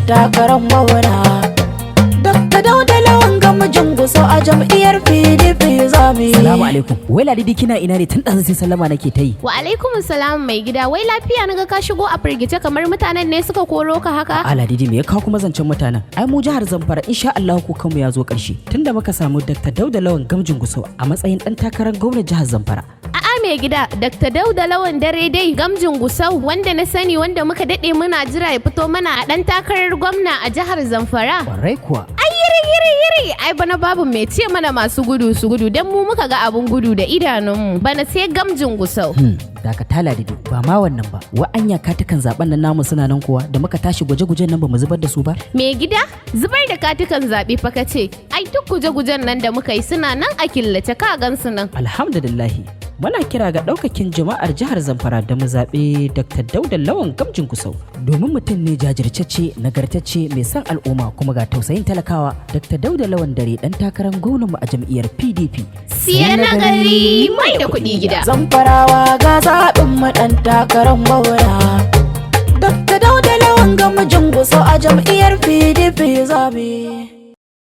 takarar mawana. Dr. Dauda Lawan Gamjin Gusau a jam'iyyar PDP zamu. Salamu alaikum. Wai Ladidi kina ina ne tun ɗazu sai sallama nake ta yi. Wa alaikum salam mai gida. Wai lafiya naga ka shigo a firgice kamar mutanen ne suka koro ka haka? A Ladidi me ya kawo kuma zancen mutanen? Ai mu jihar Zamfara insha Allah ko kanmu ya zo ƙarshe. Tunda muka samu Dr. Dauda Lawan Gamjin Gusau a matsayin ɗan takarar gwamnatin jihar Zamfara. A'a mai gida, Dr. Dauda Lawan dare dai Gamjin Gusau wanda na sani wanda muka dade muna jira ya fito mana a ɗan takarar gwamna a jihar Zamfara. Kwarai kuwa. Yiri ai bana babu mai ce mana masu gudu su gudu dan mu muka ga abun gudu da idanunmu bana sai Gamjin Gusau. Daga tala Ladidi ba ma wannan ba. Wa'anya katukan zaben nan namu suna nan kuwa da muka tashi guje-gujen nan ba mu zubar da su ba. Mai gida, zubar da katukan zabe fa kace. Ai duk guje-gujen nan da muka yi suna nan a killace ka gansu nan. Alhamdulillah. Muna kira ga ɗaukakin jama'ar jihar Zamfara da mu zaɓe Dr. Dauda Lawan Gamjin Gusau domin mutum ne jajirtacce, nagartacce, mai son al'umma kuma ga tausayin talakawa. Dr. Dauda Lawan dare ɗan takarar gwamnati a jam'iyyar PDP. Siya na gari mai da kuɗi gida. Zamfarawa ga zaɓin mu ɗan takarar mawana. Dr. Dauda Lawan Gamjin Gusau a jam'iyyar PDP zamu.